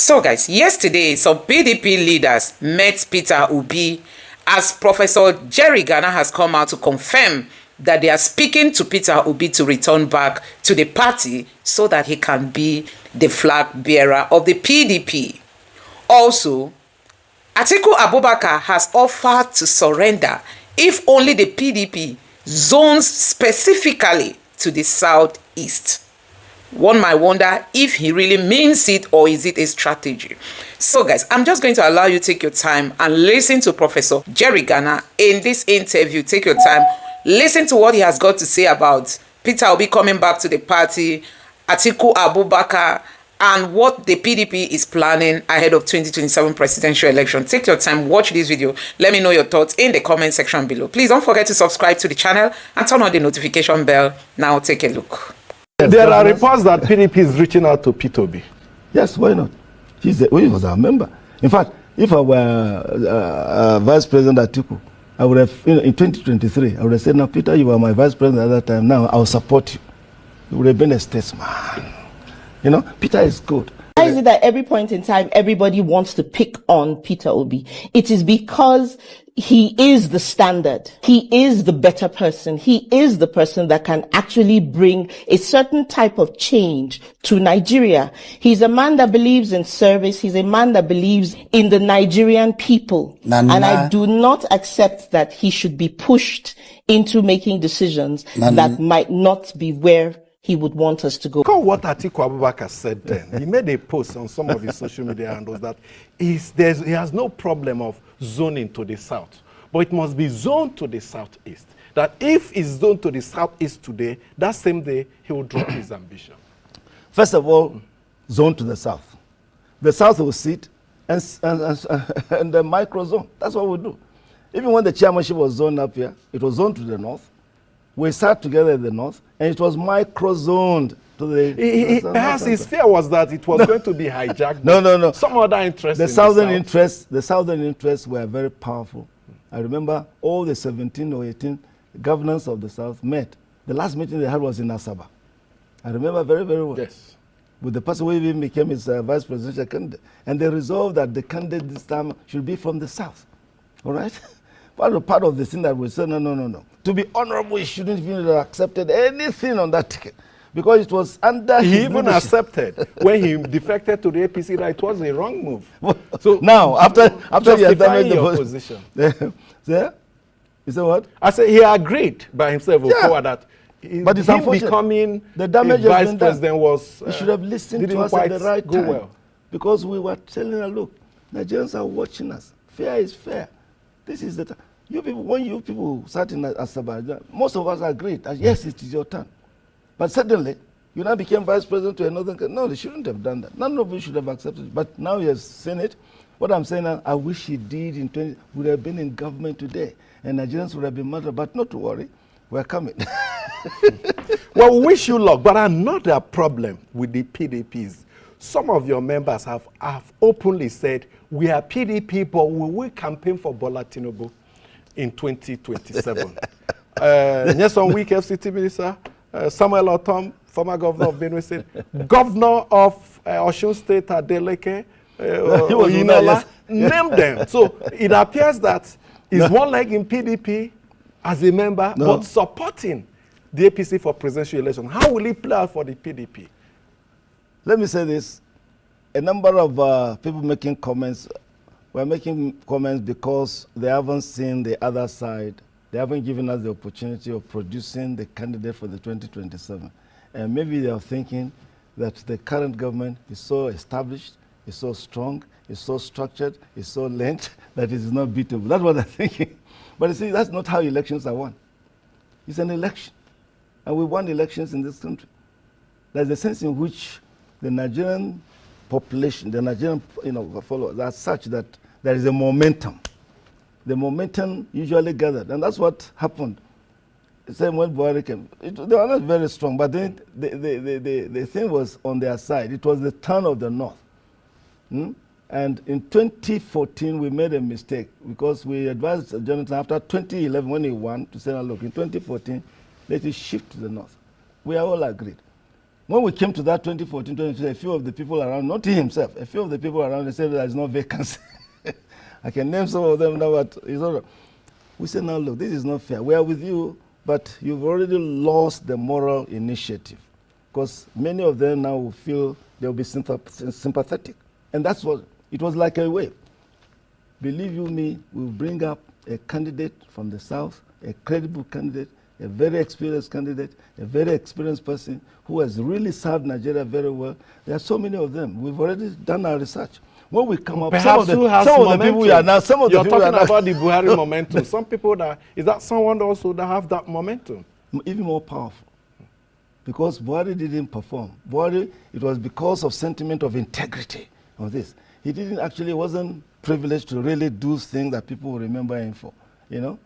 So guys, yesterday some PDP leaders met Peter Obi as Professor Gana has come out to confirm that they are speaking to Peter Obi to return back to the party so that he can be the flag bearer of the PDP. Also, Atiku Abubakar has offered to surrender if only the PDP zones specifically to the southeast. One might wonder if he really means it or is it a strategy. So guys, I'm just going to allow you to take your time and listen to Professor Gana in this interview. Take your time, listen to what he has got to say about Peter Obi coming back to the party, Atiku Abubakar, and what the PDP is planning ahead of 2027 presidential election. Take your time, watch this video. Let me know your thoughts in the comment section below. Please don't forget to subscribe to the channel and turn on the notification bell. Now take a look. There are reports that PDP is reaching out to Peter Obi. Yes, why not? He was our member. In fact, if I were Vice President Atiku, I would have, in 2023, I would have said, "Now, Peter, you were my Vice President at that time. Now, I'll support you." He would have been a statesman. You know, Peter is good. Why is it that every point in time, everybody wants to pick on Peter Obi? It is because he is the standard. He is the better person. He is the person that can actually bring a certain type of change to Nigeria. He's a man that believes in service. He's a man that believes in the Nigerian people. And I do not accept that he should be pushed into making decisions that might not be where he would want us to go. Look at what Atiku Abubakar said then. He made a post on some of his social media handles that he has no problem of zoning to the south, but it must be zoned to the southeast. That if it's zoned to the southeast today, that same day he will drop his ambition. First of all, zone to the south. The south will sit and the micro zone. That's what we do. Even when the chairmanship was zoned up here, it was zoned to the north. We sat together in the north, and it was micro-zoned to the... His fear was that it was going to be hijacked. No. Some other interests. The southern interests were very powerful. I remember all the 17 or 18 governors of the south met. The last meeting they had was in Asaba. I remember very, very well. Yes. With the person who even became his vice presidential candidate. And they resolved that the candidate this time should be from the south. All right? Part of the thing that we said, no. To be honorable, he shouldn't even have accepted anything on that ticket. Because it was under He even accepted when he defected to the APC that it was a wrong move. So now, after he had damaged your position. Yeah? You say what? I said he agreed by himself that but it's him becoming the damage vice president was... he should have listened to us at the right time. Well. Because we were telling her, look, Nigerians are watching us. Fair is fair. This is the time. You people, when you people sat in Asaba, most of us agreed that yes, it is your turn. But suddenly, you now became vice president to another country. No, they shouldn't have done that. None of you should have accepted it. But now he has seen it. What I'm saying now, I wish he did in 20, would have been in government today. And Nigerians would have been murdered. But not to worry, we're coming. Well, wish you luck. But another problem with the PDPs, some of your members have openly said, we are PDP, but we will campaign for Bola Tinubu in 2027. Nyesom Week FCT Minister, Samuel Otom, former governor of Benue State, governor of Osun State, Adeleke, Oyinola, name them. So it appears that he's one leg in PDP as a member, but supporting the APC for presidential election. How will he play out for the PDP? Let me say this. A number of people making comments were making comments because they haven't seen the other side. They haven't given us the opportunity of producing the candidate for the 2027. And maybe they are thinking that the current government is so established, is so strong, is so structured, is so lent that it is not beatable. That's what they're thinking. But you see, that's not how elections are won. It's an election. And we won elections in this country. There's a sense in which the Nigerian population, the Nigerian followers are such that there is a momentum. The momentum usually gathered, and that's what happened. The same when Buhari came. They were not very strong, but then the thing was on their side. It was the turn of the North. And in 2014, we made a mistake because we advised Jonathan after 2011 when he won to say, look, in 2014, let it shift to the North. We are all agreed. when we came to that 2014, 2015, a few of the people around, not he himself, a few of the people around, they said there is no vacancy. I can name some of them now, but it's all right. We said, now look, this is not fair. We are with you, but you've already lost the moral initiative, because many of them now will feel they'll be sympathetic. And that's what, it was like a wave. Believe you me, we'll bring up a candidate from the South, a credible candidate, a very experienced candidate, a very experienced person who has really served Nigeria very well. There are so many of them. We've already done our research. When we come up, Perhaps some of the people we are now, some of the people You're talking about the Buhari momentum. Some people is that someone also that have that momentum? Even more powerful. Because Buhari didn't perform. Buhari, it was because of sentiment of integrity of this. He wasn't privileged to really do things that people will remember him for, you know.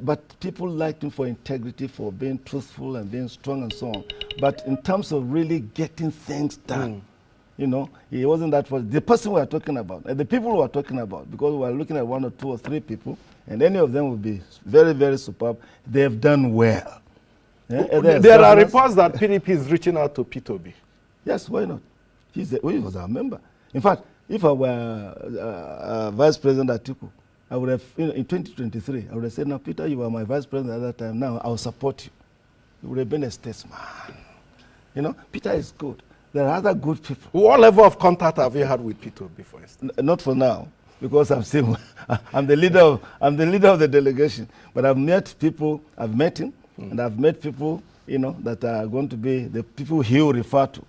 But people liked him for integrity, for being truthful and being strong and so on. But in terms of really getting things done, you know, he wasn't that for the person we are talking about, and the people we are talking about, because we are looking at 1 or 2 or 3 people, and any of them will be very, very superb. They have done well. There are reports that PDP is reaching out to P2B. Yes, why not? He was our member. In fact, if I were Vice President Atiku, I would have, in 2023, I would have said, now, Peter, you were my vice president at that time. Now, I will support you. You would have been a statesman. You know, Peter is good. There are other good people. What level of contact have you had with P2B, for instance? Not for now, because I'm still, I'm the leader of the delegation. But I've met people, I've met him, and I've met people, you know, that are going to be the people he will refer to.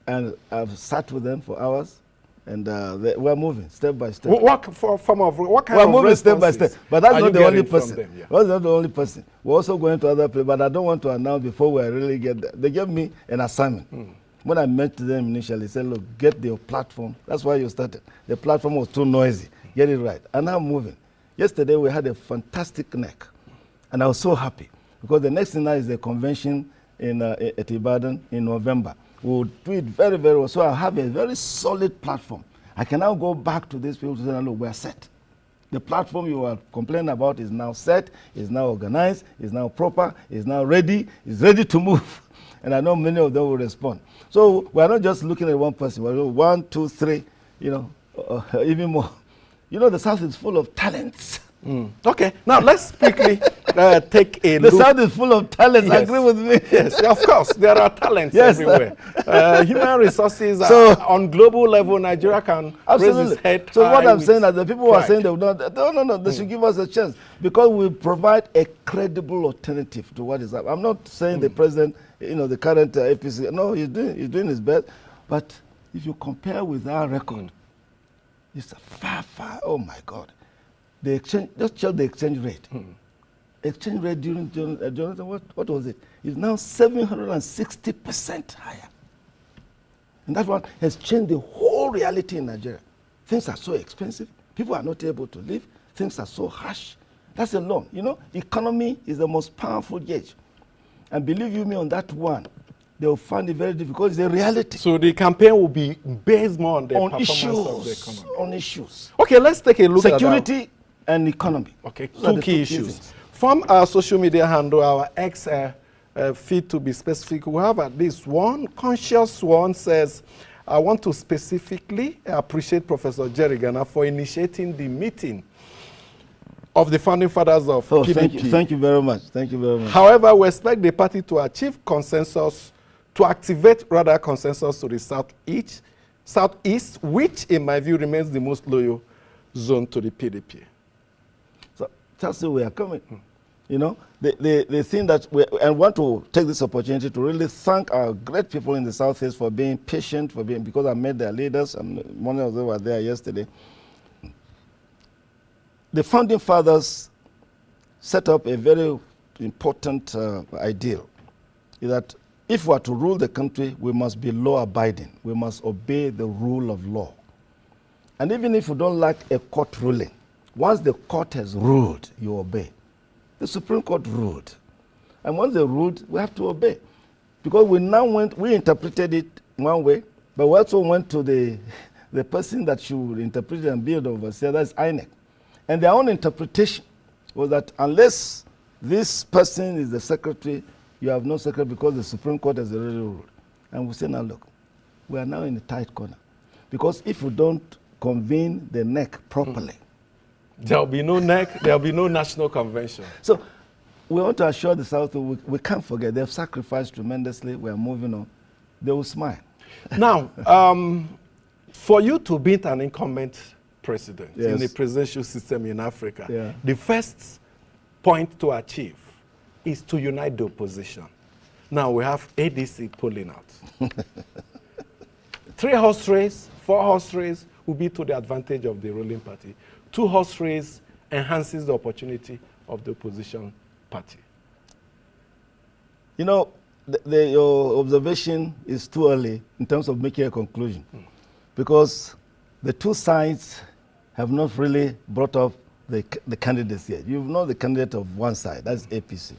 And I've sat with them for hours. And we're moving step by step. What kind we're of moving step by step. But that's not the only person. Them, yeah. That's not the only person. We're also going to other places, but I don't want to announce before we really get there. They gave me an assignment. When I met them initially, they said, look, get your platform. That's why you started. The platform was too noisy. Get it right. And I'm moving. Yesterday, we had a fantastic neck. And I was so happy, because the next thing now is the convention at Ibadan in November. We'll do it very, very well. So I have a very solid platform. I can now go back to these people to say, look, we're set. The platform you are complaining about is now set, is now organized, is now proper, is now ready, is ready to move. And I know many of them will respond. So we're not just looking at one person. We're 1, 2, 3, you know, even more. You know, the South is full of talents. Okay, now let's quickly take a look. The South is full of talents, yes. Agree with me? Yes, of course, there are talents everywhere. Human resources on global level, Nigeria can raise its head. So what I'm saying is the people who are saying they will not, no, they should give us a chance, because we provide a credible alternative to what is happening. I'm not saying the president, you know, the current APC, no, he's doing his best, but if you compare with our record, it's far, oh my God. The exchange, just check the exchange rate. Exchange rate during Jonathan, what was it? It's now 760% higher. And that one has changed the whole reality in Nigeria. Things are so expensive. People are not able to live. Things are so harsh. That's alone. You know, economy is the most powerful gauge. And believe you me, on that one, they will find it very difficult. It's a reality. So the campaign will be based more on the performance issues, of the economy. On issues. Okay, let's take a look at security and economy. Okay, two key issues. From our social media handle, our X feed to be specific, we have at least one conscious one says, I want to specifically appreciate Professor Jerry Gana for initiating the meeting of the founding fathers of PDP. Thank you very much. Thank you very much. However, we expect the party to achieve consensus, to activate rather consensus to the southeast, which in my view remains the most loyal zone to the PDP. So that's where we are coming. You know, the thing that I want to take this opportunity to really thank our great people in the Southeast for being patient, because I met their leaders, and one of them were there yesterday. The founding fathers set up a very important ideal, is that if we are to rule the country, we must be law-abiding. We must obey the rule of law. And even if you don't like a court ruling, once the court has ruled, you obey. The Supreme Court ruled. And once they ruled, we have to obey. Because we interpreted it one way, but we also went to the person that should interpret it and be the overseer, that's INEC. And their own interpretation was that unless this person is the secretary, you have no secret because the Supreme Court has already ruled. And we say, now look, we are now in a tight corner. Because if we don't convene the NEC properly, there'll be no NEC, there'll be no national convention. So we want to assure the South, we can't forget, they've sacrificed tremendously, we are moving on. They will smile. Now, for you to beat an incumbent president in the presidential system in Africa, the first point to achieve is to unite the opposition. Now we have ADC pulling out. 3-horse race, 4-horse race will be to the advantage of the ruling party. 2-horse race enhances the opportunity of the opposition party. You know, your observation is too early in terms of making a conclusion, because the two sides have not really brought up the candidates yet. You know the candidate of one side, that's APC.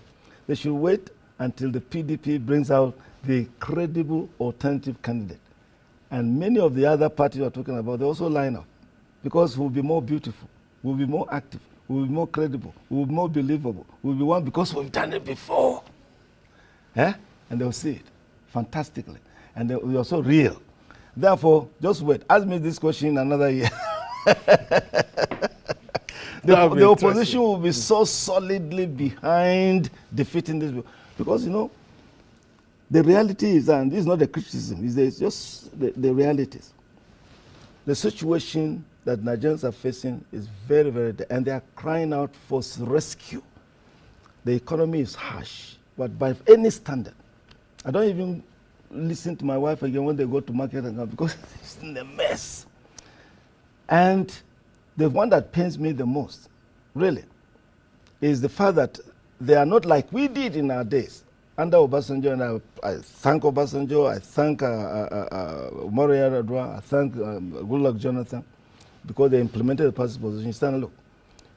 They should wait until the PDP brings out the credible alternative candidate. And many of the other parties you are talking about, they also line up, because we'll be more beautiful, we'll be more active, we'll be more credible, we'll be more believable, we'll be one because we've done it before. And they'll see it fantastically. And they'll be also real. Therefore, just wait. Ask me this question in another year. The opposition will be so solidly behind defeating this. Because, you know, the reality is, and this is not a criticism, it's just the realities. The situation that Nigerians are facing is very, very, and they are crying out for rescue. The economy is harsh, but by any standard, I don't even listen to my wife again when they go to market and because it's in a mess. And the one that pains me the most, really, is the fact that they are not like we did in our days. Under Obasanjo, and I thank Obasanjo, I thank Maria Radwa, I thank Goodluck Jonathan, because they implemented the party's position. Stand, look,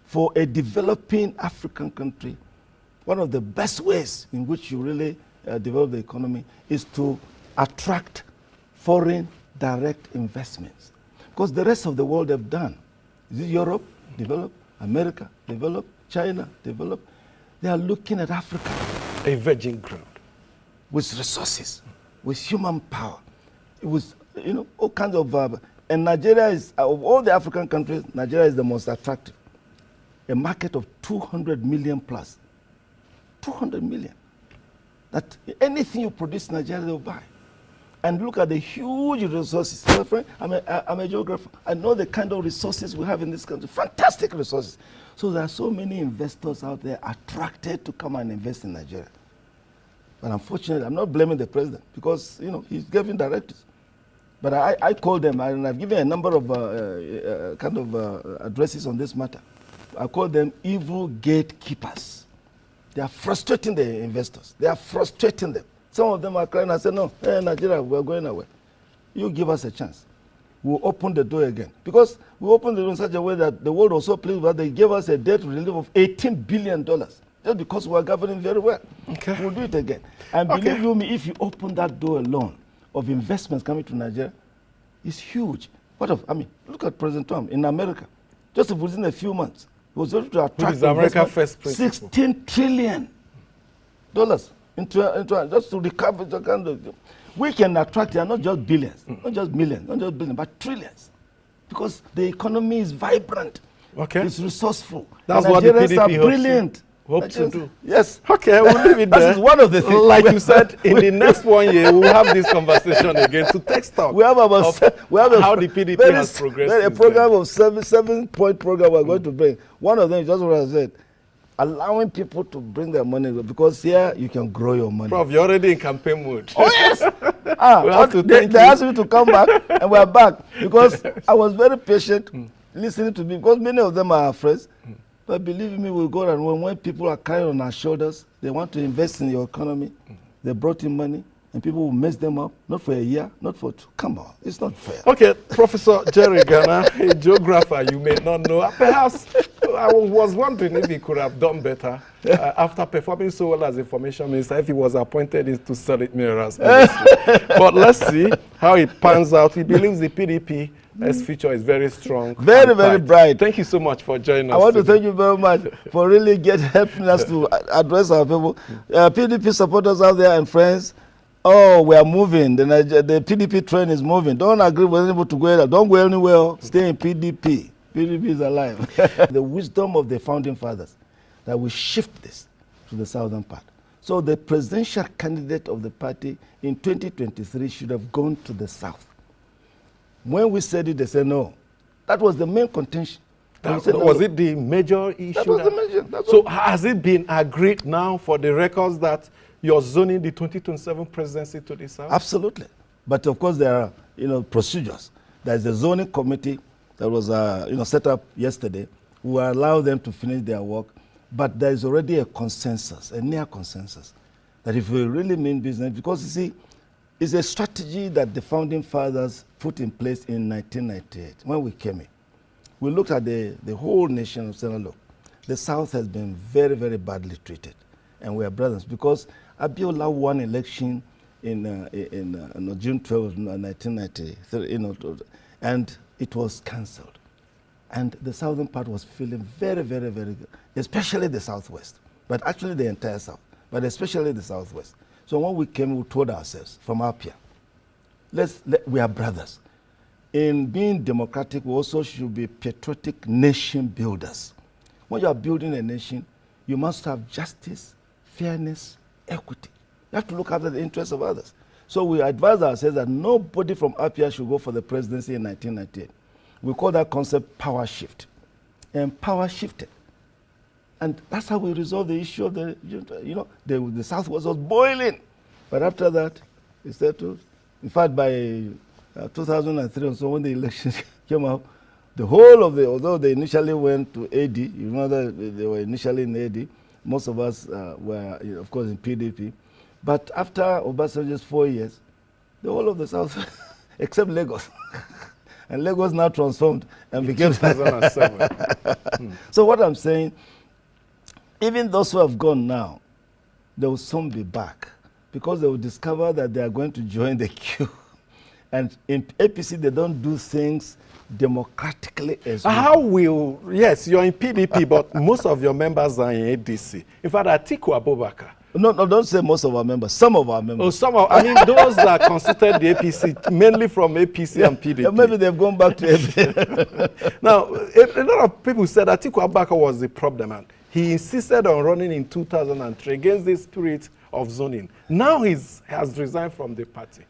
for a developing African country, one of the best ways in which you really develop the economy is to attract foreign direct investments. Because the rest of the world have done. Is it Europe? Develop. America? Develop. China? Develop. They are looking at Africa. A virgin ground. With resources, with human power, with, you know, all kinds of, and Nigeria is, of all the African countries, Nigeria is the most attractive. A market of 200 million plus. 200 million. That anything you produce in Nigeria, they'll buy. And look at the huge resources. My friend, I'm a geographer. I know the kind of resources we have in this country. Fantastic resources. So there are so many investors out there attracted to come and invest in Nigeria. But unfortunately, I'm not blaming the president because, you know, he's giving directives. But I called them, and I've given a number of addresses on this matter. I call them evil gatekeepers. They are frustrating the investors. They are frustrating them. Some of them are crying and say, no, hey, Nigeria, we're going away. You give us a chance. We'll open the door again. Because we opened the door in such a way that the world was so pleased that they gave us a debt relief of $18 billion. Just because we are governing very well. Okay. We'll do it again. And believe you me, if you open that door alone of investments coming to Nigeria, it's huge. Look at President Trump in America. Just within a few months, he was able to attract America first principle. $16 trillion. Just to recover the kind of, we can attract not just billions, not just millions, not just billions, but trillions, because the economy is vibrant. Okay, it's resourceful. That's what the PDP are brilliant. Hope to do. Yes. Okay, we'll leave it there. This is one of the things. Like you said, in the next 1 year, we'll have this conversation again to take stock. We have how the PDP has progressed. A program of seven-point program we're going to bring. One of them is just what I said. Allowing people to bring their money, because here you can grow your money. Prof, you're already in campaign mode. Oh, yes! They asked me to come back, and we're back. Because I was very patient listening to me, because many of them are our friends. But believe me, we'll go and when people are carrying on our shoulders, they want to invest in your economy. They brought in money, and people will mess them up, not for a year, not for two. Come on, it's not fair. Okay, Professor Jerry Gana, a geographer you may not know. Perhaps I was wondering if he could have done better after performing so well as information minister, if he was appointed into Senate mirrors. But let's see how it pans out. He believes the PDP's future is very strong. Very, very bright. Thank you so much for joining us. I want to thank you very much for really helping us to address our people. PDP supporters out there and friends, oh, we are moving. The PDP train is moving. Don't agree with anybody to go there. Don't go anywhere. Stay in PDP. PDP is alive. The wisdom of the founding fathers that we shift this to the southern part. So the presidential candidate of the party in 2023 should have gone to the south. When we said it, they said no. That was the main contention. Was it the major issue? That was the major. So has it been agreed now for the records that you're zoning the 2027 presidency to the south? Absolutely. But of course there are procedures. There's a zoning committee that was set up yesterday. We will allow them to finish their work. But there is already a consensus, a near consensus, that if we really mean business, because you see, it's a strategy that the founding fathers put in place in 1998 when we came in. We looked at the whole nation and said, look, the South has been very, very badly treated. And we are brothers because Abiola won election in June 12, 1993, and it was cancelled. And the southern part was feeling very, very, very good, especially the southwest, but actually the entire south, but especially the southwest. So when we came, we told ourselves from up here, we are brothers. In being democratic, we also should be patriotic nation builders. When you are building a nation, you must have justice, fairness, equity. You have to look after the interests of others. So we advise ourselves that nobody from up here should go for the presidency in 1998. We call that concept power shift. And power shifted. And that's how we resolve the issue of the Southwest was boiling. But after that, it settled. In fact, by 2003 or so, when the elections came out, the whole of although they initially went to AD, you remember they were initially in AD, most of us were, of course, in PDP. But after Obasanjo's 4 years, the whole of the South, except Lagos, and Lagos now transformed and became 2007. So what I'm saying, even those who have gone now, they will soon be back because they will discover that they are going to join the queue. And in APC, they don't do things democratically as well. How will, yes, you're in PDP, but most of your members are in ADC. In fact, Atiku Abubakar. No, don't say most of our members, some of our members. Oh, I mean, those that constituted the APC, mainly from APC and PDP. Yeah, maybe they've gone back to APC. Now, a lot of people said Atiku Abubakar was the problem, and he insisted on running in 2003 against the spirit of zoning. Now he has resigned from the party.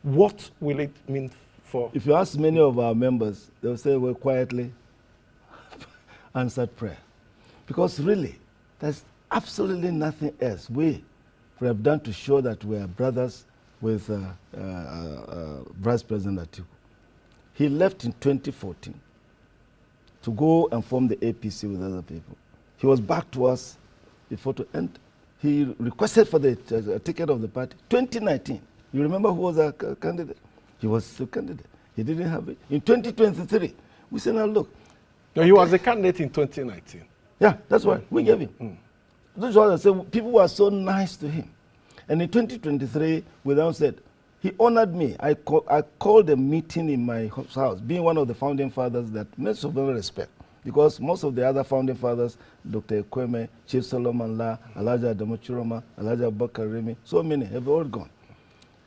What will it mean for? If you ask many of our members, they'll say we're quietly answered prayer. Because really, there's absolutely nothing else we have done to show that we are brothers with Vice President Atiku. He left in 2014 to go and form the APC with other people. He was back to us before to end. He requested for the ticket of the party. 2019. You remember who was our candidate? He was the candidate. He didn't have it. In 2023, we said, now look. No, he was a candidate in 2019. Yeah, that's why we gave him. That's why I said people were so nice to him. And in 2023, we then said, he honored me. I called a meeting in my house, being one of the founding fathers that most of them respect. Because most of the other founding fathers, Dr. Kwame, Chief Solomon La, Elijah Adamochiroma, Elijah Bakarimi, so many have all gone.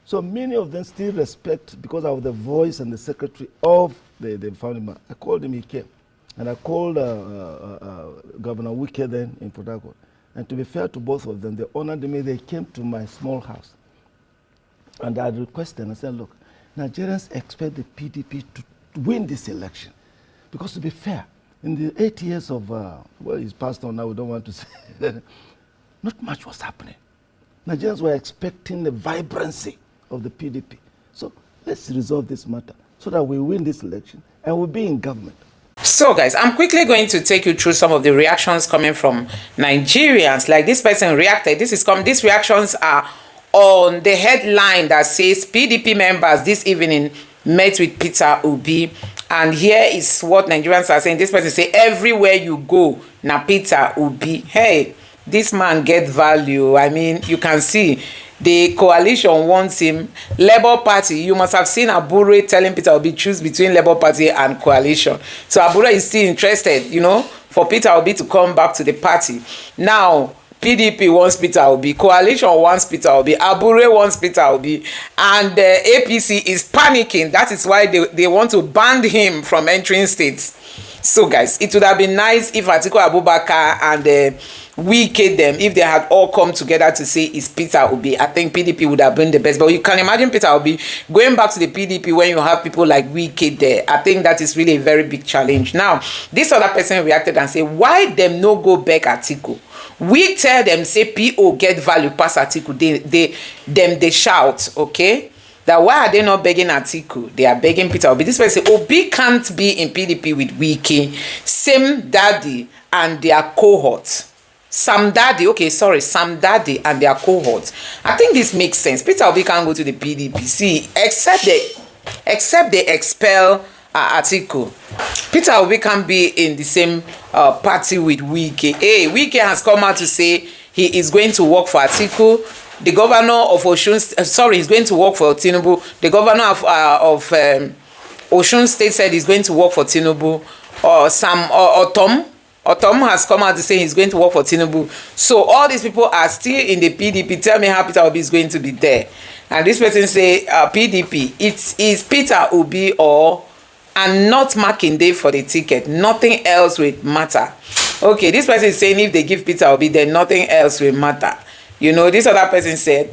So many of them still respect because of the voice and the secretary of the founding man. I called him, he came. And I called Governor Wike then in Port Harcourt. And to be fair to both of them, they honored me. They came to my small house. And I requested, I said, look, Nigerians expect the PDP to win this election. Because to be fair, in the 8 years of, well, he's passed on now, we don't want to say, not much was happening. Nigerians were expecting the vibrancy of the PDP. So let's resolve this matter so that we win this election and we'll be in government. So guys, I'm quickly going to take you through some of the reactions coming from Nigerians. Like this person reacted. These reactions are on the headline that says PDP members this evening met with Peter Obi And here is what Nigerians are saying. This person say, everywhere you go, na Peter Obi. Hey, this man get value. I mean, you can see the coalition wants him. Labour Party, you must have seen Abure telling Peter Obi choose between Labour Party and coalition. So Abure is still interested, you know, for Peter Obi to come back to the party. Now, PDP wants Peter Obi, coalition wants Peter Obi, Abure wants Peter Obi, and APC is panicking. That is why they want to ban him from entering states. So guys, it would have been nice if Atiku Abubakar and Wike them, if they had all come together to say it's Peter Obi. I think PDP would have been the best. But you can imagine Peter Obi going back to the PDP when you have people like Wike there. I think that is really a very big challenge. Now, this other person reacted and said, why them no go back Atiku? We tell them, say PO get value pass Atiku. They shout, okay? That why are they not begging Atiku? They are begging Peter Obi. This person say, Obi can't be in PDP with Wike. Same daddy and their cohort. Sam Daddy and their cohort. I think this makes sense. Peter Obi can't go to the PDP. See, except they expel Atiku. Peter Obi can be in the same party with Wike. Hey, Wike has come out to say he is going to work for Atiku. The governor of Osun, he's going to work for Tinubu. The governor of Osun State said he's going to work for Tinubu. Otom has come out to say he's going to work for Tinubu. So all these people are still in the PDP. Tell me how Peter Obi is going to be there. And this person say PDP, it is Peter Obi and not Makinde for the ticket. Nothing else will matter. Okay, this person is saying if they give Peter Obi, then nothing else will matter. You know, this other person said,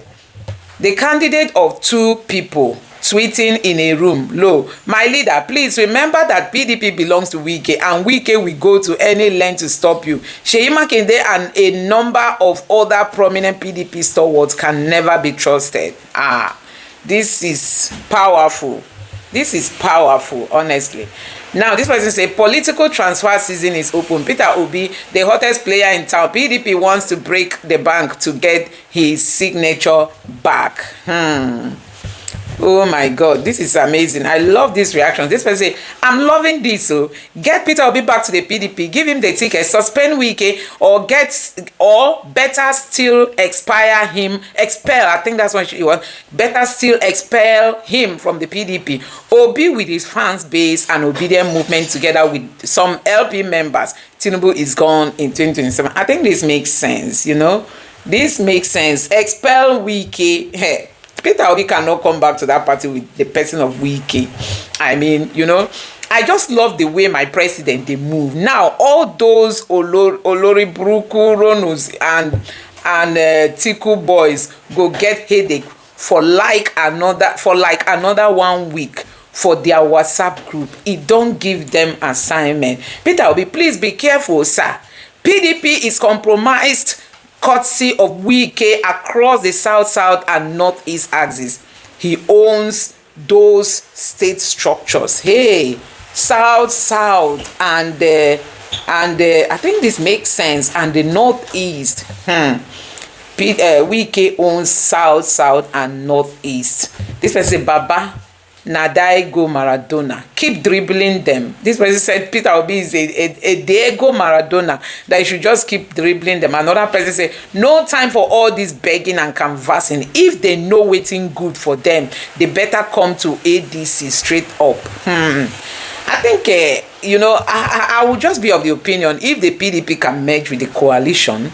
the candidate of two people tweeting in a room, low, my leader, please remember that PDP belongs to Wike, and Wike will go to any length to stop you. Seyi Makinde and a number of other prominent PDP stalwarts can never be trusted. This is powerful. This is powerful, honestly. Now, this person say political transfer season is open. Peter Obi, the hottest player in town. PDP wants to break the bank to get his signature back. Oh my God, this is amazing. I love this reaction. This person say, I'm loving this. So get Peter Obi back to the PDP, give him the ticket, suspend Wike, or better still expel. I think that's what she wants. Better still expel him from the PDP. Obi with his fans base and obedient movement together with some LP members. Tinubu is gone in 2027. I think this makes sense, you know. This makes sense. Expel Wike. Hey. Peter Obi cannot come back to that party with the person of Wike. I mean, you know, I just love the way my president they move. Now, all those Olori Bruku, Ronus, and Tiku boys go get headache for like another 1 week for their WhatsApp group. It don't give them assignment. Peter Obi, please be careful, sir. PDP is compromised courtesy of Wike across the south and northeast axis. He owns those state structures. Hey, south and I think this makes sense. And the northeast. Wike owns south and northeast. This person say, Baba Nadai go Maradona. Keep dribbling them. This person said Peter Obi is a Diego Maradona, that you should just keep dribbling them. Another person said, no time for all this begging and canvassing. If they know waiting good for them, they better come to ADC straight up. I think, you know, I would just be of the opinion, if the PDP can merge with the coalition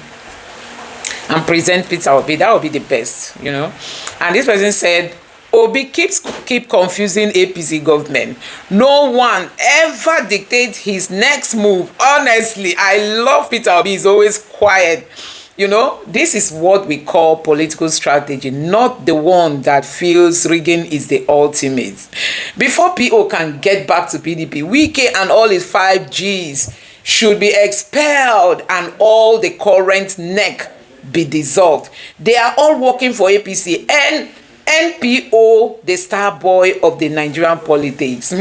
and present Peter Obi, that would be the best, you know. And this person said, Obi keep confusing APC government. No one ever dictates his next move. Honestly, I love Peter Obi. He's always quiet. You know, this is what we call political strategy, not the one that feels rigging is the ultimate. Before PO can get back to PDP, Wike and all his 5 Gs should be expelled and all the current neck be dissolved. They are all working for APC and NPO, the star boy of the Nigerian politics.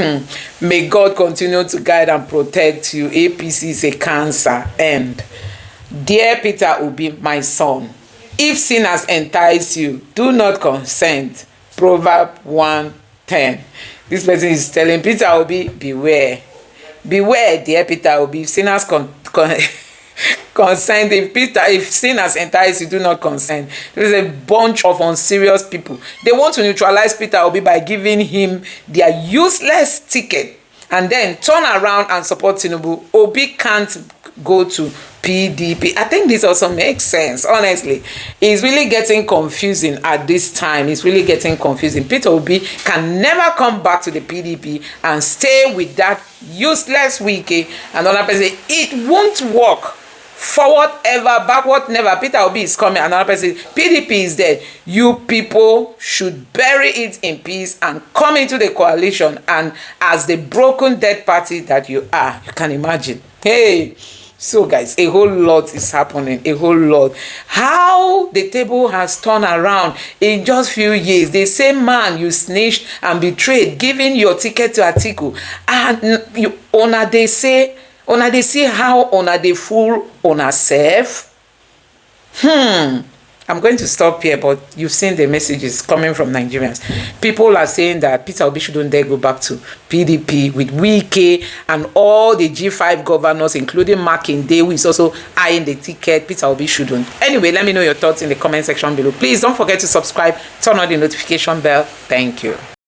May God continue to guide and protect you. APC is a cancer. And dear Peter Obi, my son, if sinners entice you, do not consent. Proverb 1 This person is telling Peter Obi, beware. Beware, dear Peter Obi. If sinners consent, if sin has enticed you, do not consent. There is a bunch of unserious people. They want to neutralize Peter Obi by giving him their useless ticket and then turn around and support Tinubu. Obi can't go to PDP. I think this also makes sense, honestly. It's really getting confusing at this time. It's really getting confusing. Peter Obi can never come back to the PDP and stay with that useless Wike. Another person, it won't work. Forward ever, backward never. Peter Obi is coming. Another person, PDP is dead. You people should bury it in peace and come into the coalition. And as the broken dead party that you are, you can imagine. Hey, so guys, a whole lot is happening. A whole lot. How the table has turned around in just few years. The same man you snitched and betrayed, giving your ticket to Atiku, and you honor, they say. Una dey see how una dey fool una self. I'm going to stop here, but you've seen the messages coming from Nigerians. People are saying that Peter Obi shouldn't dare go back to PDP with Wike and all the G5 governors, including Makinde, who is also eyeing the ticket. Peter Obi shouldn't. Anyway, let me know your thoughts in the comment section below. Please don't forget to subscribe, turn on the notification bell. Thank you.